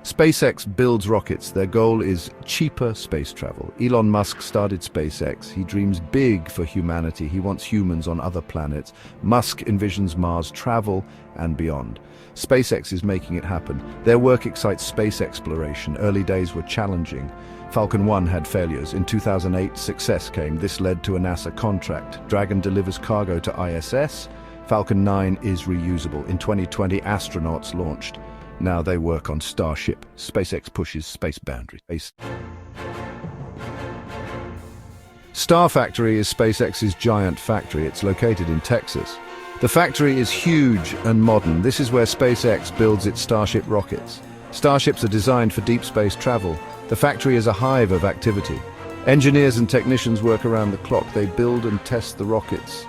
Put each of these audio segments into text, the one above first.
SpaceX builds rockets. Their goal is cheaper space travel. Elon Musk started SpaceX. He dreams big for humanity. He wants humans on other planets. Musk envisions Mars travel and beyond. SpaceX is making it happen. Their work excites space exploration. Early days were challenging. Falcon 1 had failures. In 2008, success came. This led to a NASA contract. Dragon delivers cargo to ISS. Falcon 9 is reusable. In 2020, astronauts launched. Now they work on Starship. SpaceX pushes space boundaries. Starfactory is SpaceX's giant factory. It's located in Texas. The factory is huge and modern. This is where SpaceX builds its Starship rockets. Starships are designed for deep space travel. The factory is a hive of activity. Engineers and technicians work around the clock. They build and test the rockets.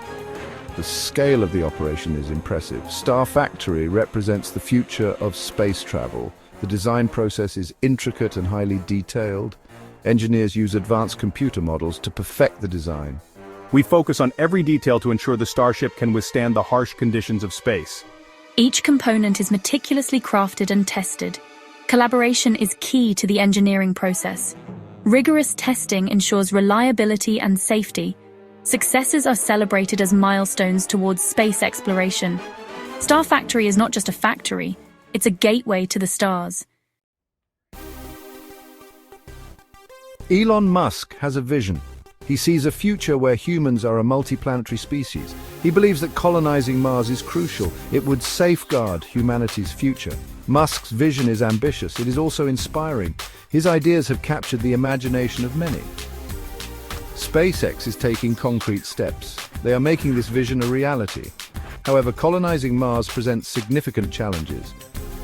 The scale of the operation is impressive. Starfactory represents the future of space travel. The design process is intricate and highly detailed. Engineers use advanced computer models to perfect the design. We focus on every detail to ensure the Starship can withstand the harsh conditions of space. Each component is meticulously crafted and tested. Collaboration is key to the engineering process. Rigorous testing ensures reliability and safety. Successes are celebrated as milestones towards space exploration. Starfactory is not just a factory, it's a gateway to the stars. Elon Musk has a vision. He sees a future where humans are a multiplanetary species. He believes that colonizing Mars is crucial. It would safeguard humanity's future. Musk's vision is ambitious. It is also inspiring. His ideas have captured the imagination of many. SpaceX is taking concrete steps. They are making this vision a reality. However, colonizing Mars presents significant challenges.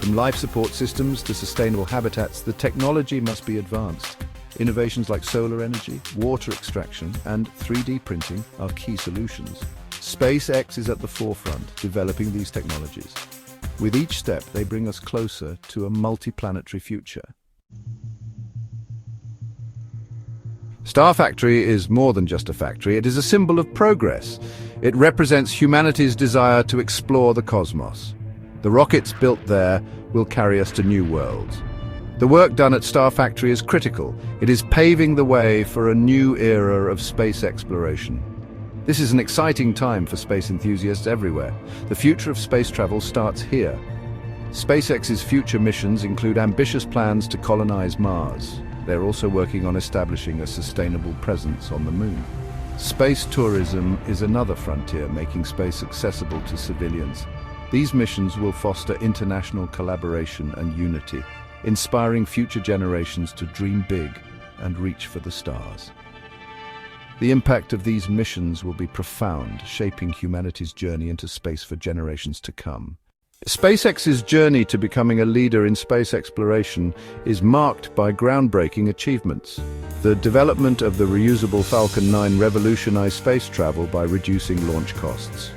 From life support systems to sustainable habitats, the technology must be advanced. Innovations like solar energy, water extraction, and 3D printing are key solutions. SpaceX is at the forefront, developing these technologies. With each step, they bring us closer to a multiplanetary future. Starfactory is more than just a factory. It is a symbol of progress. It represents humanity's desire to explore the cosmos. The rockets built there will carry us to new worlds. The work done at Starfactory is critical. It is paving the way for a new era of space exploration. This is an exciting time for space enthusiasts everywhere. The future of space travel starts here. SpaceX's future missions include ambitious plans to colonize Mars. They're also working on establishing a sustainable presence on the Moon. Space tourism is another frontier, making space accessible to civilians. These missions will foster international collaboration and unity, inspiring future generations to dream big and reach for the stars. The impact of these missions will be profound, shaping humanity's journey into space for generations to come. SpaceX's journey to becoming a leader in space exploration is marked by groundbreaking achievements. The development of the reusable Falcon 9 revolutionized space travel by reducing launch costs.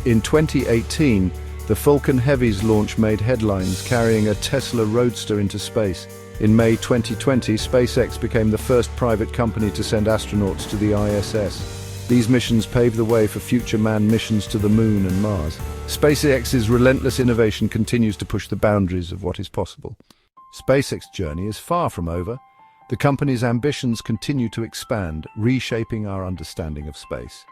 In 2018, the Falcon Heavy's launch made headlines, carrying a Tesla Roadster into space. In May 2020, SpaceX became the first private company to send astronauts to the ISS. These missions paved the way for future manned missions to the Moon and Mars. SpaceX's relentless innovation continues to push the boundaries of what is possible. SpaceX Journey is far from over. The company's ambitions continue to expand, reshaping our understanding of space.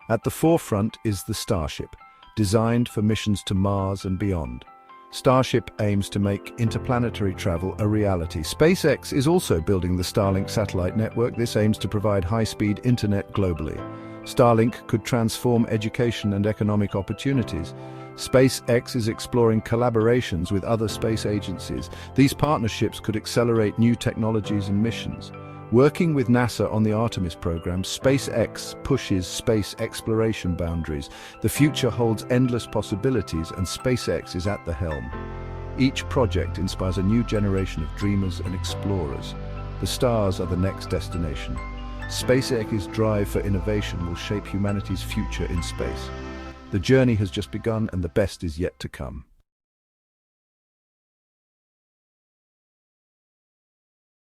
At the forefront is the Starship, designed for missions to Mars and beyond. Starship aims to make interplanetary travel a reality. SpaceX is also building the Starlink satellite network. This aims to provide high-speed internet globally. Starlink could transform education and economic opportunities. SpaceX is exploring collaborations with other space agencies. These partnerships could accelerate new technologies and missions. Working with NASA on the Artemis program, SpaceX pushes space exploration boundaries. The future holds endless possibilities, and SpaceX is at the helm. Each project inspires a new generation of dreamers and explorers. The stars are the next destination. SpaceX's drive for innovation will shape humanity's future in space. The journey has just begun, and the best is yet to come.